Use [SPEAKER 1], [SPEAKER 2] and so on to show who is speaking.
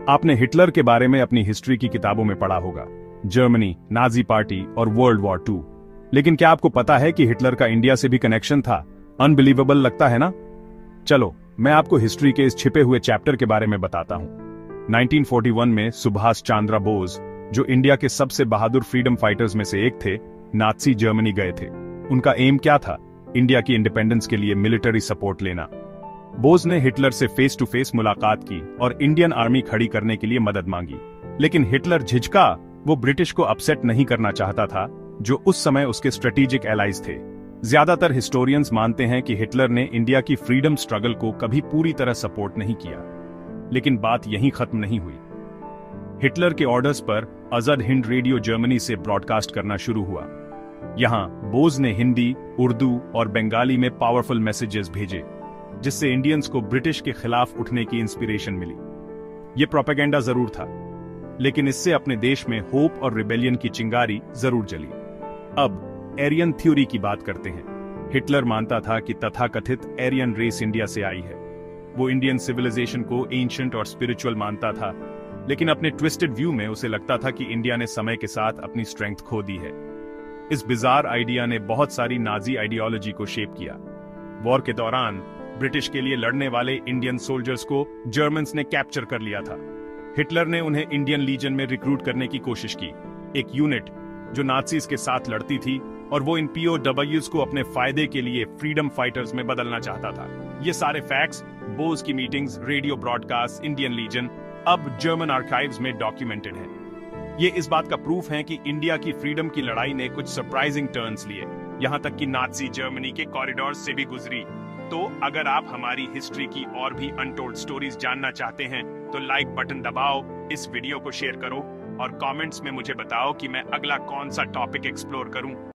[SPEAKER 1] आपने हिटलर के बारे में अपनी हिस्ट्री की किताबों में पढ़ा होगा, जर्मनी, नाजी पार्टी और वर्ल्ड वॉर 2। लेकिन क्या आपको पता है कि हिटलर का इंडिया से भी कनेक्शन था? अनबिलीवेबल लगता है ना? चलो मैं आपको हिस्ट्री के इस छिपे हुए चैप्टर के बारे में बताता हूं। 1941 में सुभाष चंद्र बोस, जो इंडिया के सबसे बहादुर फ्रीडम फाइटर्स में से एक थे, नाजी जर्मनी गए थे। उनका एम क्या था? इंडिया की इंडिपेंडेंस के लिए मिलिट्री सपोर्ट लेना। बोस ने हिटलर से फेस टू फेस मुलाकात की और इंडियन आर्मी खड़ी करने के लिए मदद मांगी। लेकिन हिटलर झिझका। वो ब्रिटिश को अपसेट नहीं करना चाहता था, जो उस समय उसके स्ट्रेटेजिक एलाइज थे। ज्यादातर हिस्टोरियंस मानते हैं कि हिटलर ने इंडिया की फ्रीडम स्ट्रगल को कभी पूरी तरह सपोर्ट नहीं किया। लेकिन बात यहीं खत्म नहीं हुई। हिटलर के ऑर्डर्स पर आजाद हिंद रेडियो जर्मनी से ब्रॉडकास्ट करना शुरू हुआ। यहां बोस ने हिंदी, उर्दू और बंगाली में पावरफुल मैसेजेस भेजे, जिससे इंडियंस को ब्रिटिश के खिलाफ उठने की इंस्पिरेशन मिली। यह प्रोपेगेंडा जरूर था, लेकिन इससे अपने देश में होप और रिबेलियन की चिंगारी जरूर जली। अब एरियन थ्योरी की बात करते हैं। हिटलर मानता था कि तथाकथित एरियन रेस इंडिया से आई है। वो इंडियन सिविलाइजेशन को एंशिएंट और स्पिरिचुअल मानता था, लेकिन अपने ट्विस्टेड व्यू में उसे लगता था कि इंडिया ने समय के साथ अपनी स्ट्रेंथ खो दी है। इस बिजार आइडिया ने बहुत सारी नाजी आइडियोलॉजी को शेप किया। वॉर के दौरान ब्रिटिश के लिए लड़ने वाले इंडियन सोल्जर्स को जर्मन्स ने कैप्चर कर लिया था। हिटलर ने उन्हें इंडियन लीजन में रिक्रूट करने की कोशिश की, एक यूनिट जो नाज़ीज के साथ लड़ती थी, और वो इन POWs को अपने फायदे के लिए फ्रीडम फाइटर्स में बदलना चाहता था। ये सारे फैक्ट्स, बोस की meetings, radio broadcast, Indian legion अब जर्मन आर्काइव्स में डॉक्यूमेंटेड है। ये इस बात का प्रूफ है कि इंडिया की फ्रीडम की लड़ाई ने कुछ सरप्राइजिंग टर्न्स लिए, यहां तक कि नाज़ी जर्मनी के कॉरिडोर्स से भी गुजरी। तो अगर आप हमारी हिस्ट्री की और भी अनटोल्ड स्टोरीज जानना चाहते हैं तो लाइक बटन दबाओ, इस वीडियो को शेयर करो और कमेंट्स में मुझे बताओ कि मैं अगला कौन सा टॉपिक एक्सप्लोर करूं।